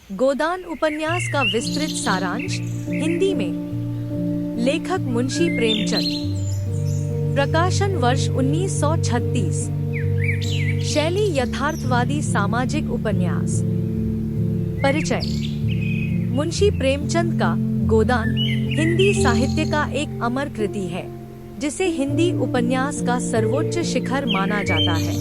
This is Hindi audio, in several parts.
गोदान उपन्यास का विस्तृत सारांश हिंदी में। लेखक मुंशी प्रेमचंद। प्रकाशन वर्ष 1936। शैली यथार्थवादी सामाजिक उपन्यास। परिचय। मुंशी प्रेमचंद का गोदान हिंदी साहित्य का एक अमर कृति है, जिसे हिंदी उपन्यास का सर्वोच्च शिखर माना जाता है।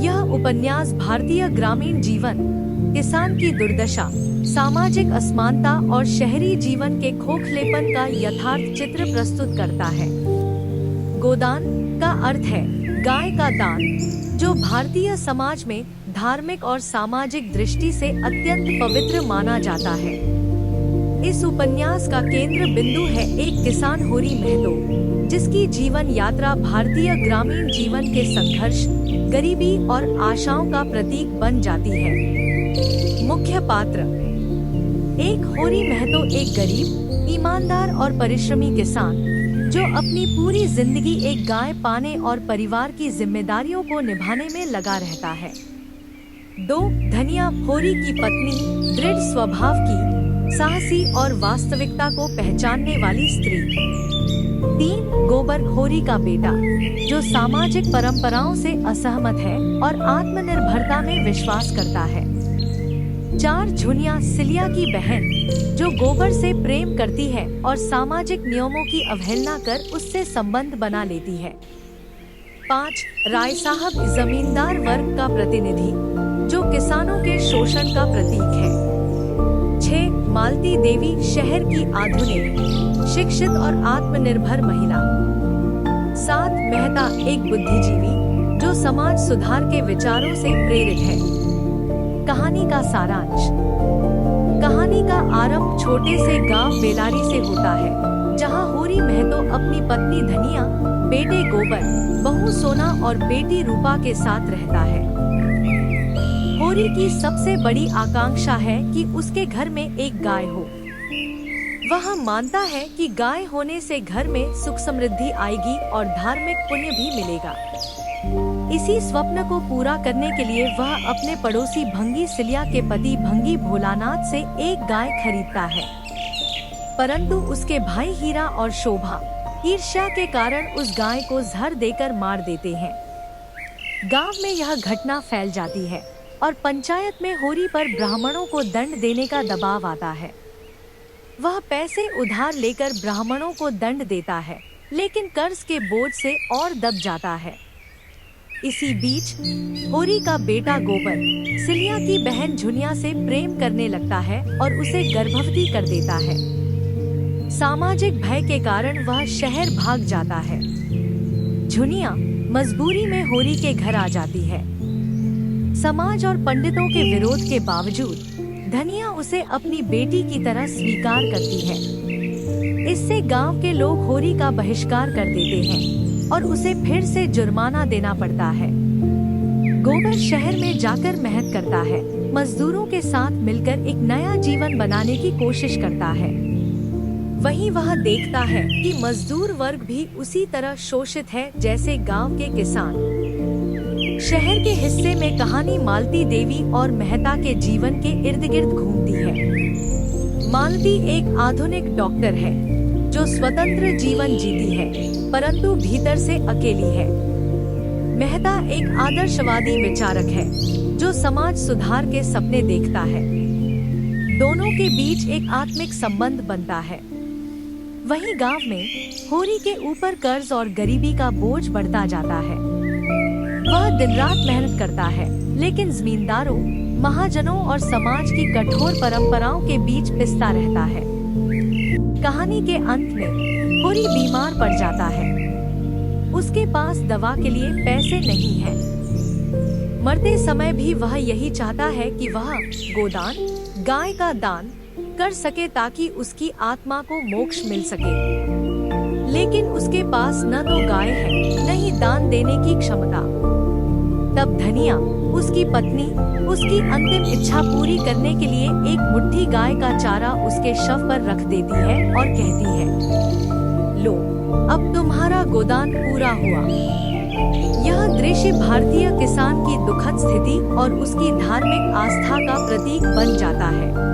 यह उपन्यास भारतीय ग्रामीण जीवन, किसान की दुर्दशा, सामाजिक असमानता और शहरी जीवन के खोखलेपन का यथार्थ चित्र प्रस्तुत करता है। गोदान का अर्थ है गाय का दान, जो भारतीय समाज में धार्मिक और सामाजिक दृष्टि से अत्यंत पवित्र माना जाता है। इस उपन्यास का केंद्र बिंदु है एक किसान होरी महतो, जिसकी जीवन यात्रा भारतीय ग्रामीण जीवन के संघर्ष, गरीबी और आशाओं का प्रतीक बन जाती है। मुख्य पात्र। एक होरी महतो एक गरीब, ईमानदार और परिश्रमी किसान, जो अपनी पूरी जिंदगी एक गाय पाने और परिवार की जिम्मेदारियों को निभाने में लगा रहता है। 2 धनिया होरी की पत्नी, दृढ़ स्वभाव की, साहसी और वास्तविकता को पहचानने वाली स्त्री। 3 गोबर होरी का बेटा, जो सामाजिक परंपराओं से असहमत है और आत्मनिर्भरता में विश्वास करता है। 4 झुनिया सिलिया की बहन, जो गोबर से प्रेम करती है और सामाजिक नियमों की अवहेलना कर उससे संबंध बना लेती है। 5 राय साहब जमींदार वर्ग का प्रतिनिधि, जो किसानों के शोषण का प्रतीक है। 6 मालती देवी शहर की आधुनिक, शिक्षित और आत्मनिर्भर महिला। 7 मेहता एक बुद्धिजीवी, जो समाज सुधार के विचारों से प्रेरित है। कहानी का सारांश। कहानी का आरंभ छोटे से गांव बेलारी से होता है, जहां होरी महतो अपनी पत्नी धनिया, बेटे गोबर, बहू सोना और बेटी रूपा के साथ रहता है। होरी की सबसे बड़ी आकांक्षा है कि उसके घर में एक गाय हो। वह मानता है कि गाय होने से घर में सुख समृद्धि आएगी और धार्मिक पुण्य भी मिलेगा। इसी स्वप्न को पूरा करने के लिए वह अपने पड़ोसी भंगी सिलिया के पति भंगी भोलानाथ से एक गाय खरीदता है, परंतु उसके भाई हीरा और शोभा ईर्ष्या के कारण उस गाय को जहर देकर मार देते हैं। गांव में यह घटना फैल जाती है और पंचायत में होरी पर ब्राह्मणों को दंड देने का दबाव आता है। वह पैसे उधार लेकर ब्राह्मणों को दंड देता है, लेकिन कर्ज के बोझ से और दब जाता है। इसी बीच होरी का बेटा गोबर सिलिया की बहन झुनिया से प्रेम करने लगता है और उसे गर्भवती कर देता है। सामाजिक भय के कारण वह शहर भाग जाता है। झुनिया मजबूरी में होरी के घर आ जाती है। समाज और पंडितों के विरोध के बावजूद धनिया उसे अपनी बेटी की तरह स्वीकार करती है। इससे गांव के लोग होरी का बहिष्कार कर देते हैं और उसे फिर से जुर्माना देना पड़ता है। गोबर शहर में जाकर मेहनत करता है, मजदूरों के साथ मिलकर एक नया जीवन बनाने की कोशिश करता है। वहीं वह देखता है कि मजदूर वर्ग भी उसी तरह शोषित है जैसे गांव के किसान। शहर के हिस्से में कहानी मालती देवी और मेहता के जीवन के इर्द गिर्द घूमती है। मालती एक आधुनिक डॉक्टर है, जो स्वतंत्र जीवन जीती है, परंतु भीतर से अकेली है। मेहता एक आदर्शवादी विचारक है, जो समाज सुधार के सपने देखता है। दोनों के बीच एक आत्मिक संबंध बनता है। वहीं गांव में होरी के ऊपर कर्ज और गरीबी का बोझ बढ़ता जाता है। वह दिन रात मेहनत करता है, लेकिन जमींदारों, महाजनों और समाज की कठोर परंपराओं के बीच पिसता रहता है। कहानी के अंत में होरी बीमार पड़ जाता है। उसके पास दवा के लिए पैसे नहीं हैं। मरते समय भी वह यही चाहता है कि वह गोदान, गाय का दान कर सके ताकि उसकी आत्मा को मोक्ष मिल सके। लेकिन उसके पास न तो गाय है, न ही दान देने की क्षमता। तब धनिया, उसकी पत्नी, उसकी अंतिम इच्छा पूरी करने के लिए एक मुट्ठी गाय का चारा उसके शव पर रख देती है और कहती है, लो, अब तुम्हारा गोदान पूरा हुआ। यह दृश्य भारतीय किसान की दुखद स्थिति और उसकी धार्मिक आस्था का प्रतीक बन जाता है।